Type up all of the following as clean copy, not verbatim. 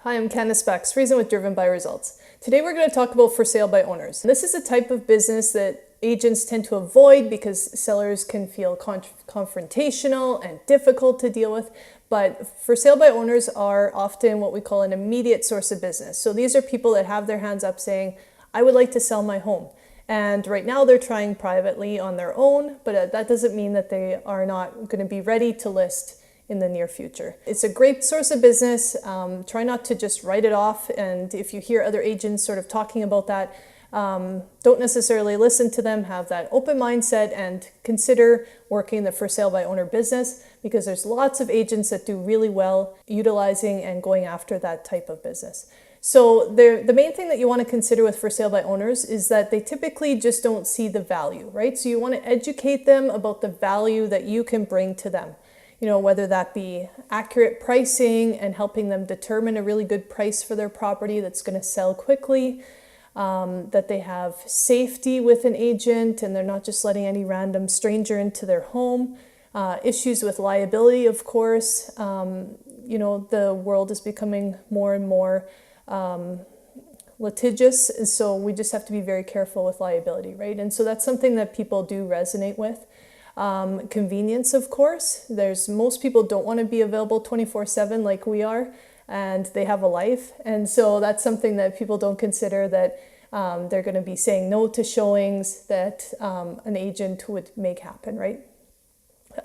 Hi, I'm Candice Bakx-Friesen with Driven by Results. Today we're going to talk about for sale by owners. This is a type of business that agents tend to avoid because sellers can feel confrontational and difficult to deal with. But for sale by owners are often what we call an immediate source of business. So these are people that have their hands up saying, I would like to sell my home. And right now they're trying privately on their own, but that doesn't mean that they are not going to be ready to list in the near future. It's a great source of business. Try not to just write it off. And if you hear other agents sort of talking about that, don't necessarily listen to them. Have that open mindset and consider working the for sale by owner business, because there's lots of agents that do really well utilizing and going after that type of business. So the main thing that you want to consider with for sale by owners is that they typically just don't see the value, right? So you want to educate them about the value that you can bring to them. You know, whether that be accurate pricing and helping them determine a really good price for their property that's going to sell quickly, that they have safety with an agent and they're not just letting any random stranger into their home, issues with liability, of course. You know, the world is becoming more and more litigious, and so we just have to be very careful with liability, right? And so that's something that people do resonate with. Convenience, of course. Most people don't want to be available 24/7 like we are, and they have a life. And so that's something that people don't consider, that they're going to be saying no to showings that an agent would make happen, right?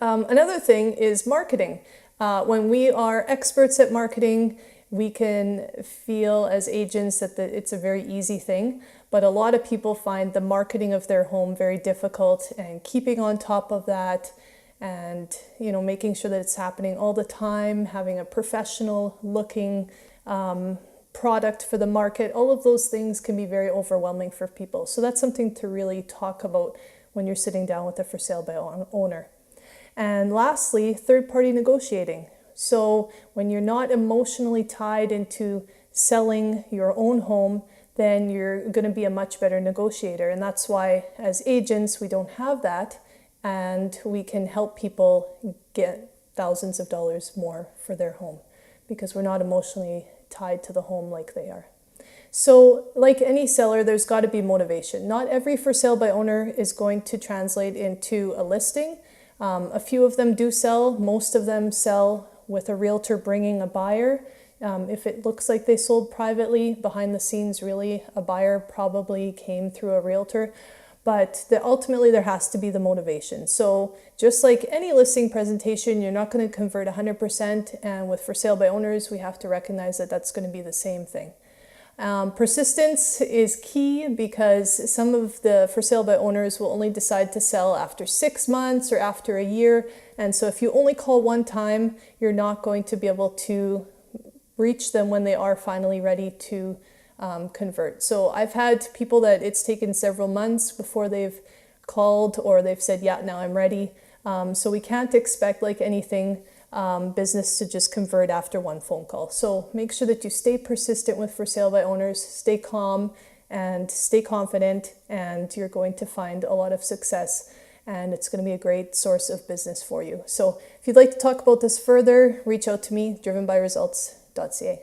Another thing is marketing. When we are experts at marketing, we can feel as agents that it's a very easy thing, but a lot of people find the marketing of their home very difficult, and keeping on top of that and, you know, making sure that it's happening all the time, having a professional looking product for the market, all of those things can be very overwhelming for people. So that's something to really talk about when you're sitting down with a for sale by owner. And lastly, third-party negotiating. So when you're not emotionally tied into selling your own home, then you're going to be a much better negotiator. And that's why as agents, we don't have that, and we can help people get thousands of dollars more for their home because we're not emotionally tied to the home like they are. So like any seller, there's got to be motivation. Not every for sale by owner is going to translate into a listing. A few of them do sell. Most of them sell with a realtor bringing a buyer. If it looks like they sold privately, behind the scenes, really, a buyer probably came through a realtor. But ultimately, there has to be the motivation. So just like any listing presentation, you're not going to convert 100%. And with for sale by owners, we have to recognize that that's going to be the same thing. Persistence is key, because some of the for sale by owners will only decide to sell after 6 months or after a year. And so if you only call one time, you're not going to be able to reach them when they are finally ready to convert. So I've had people that it's taken several months before they've called or they've said, yeah, now I'm ready. So we can't expect, like anything, business to just convert after one phone call. So make sure that you stay persistent with for sale by owners, stay calm and stay confident, and you're going to find a lot of success, and it's going to be a great source of business for you. So if you'd like to talk about this further, reach out to me, drivenbyresults.ca.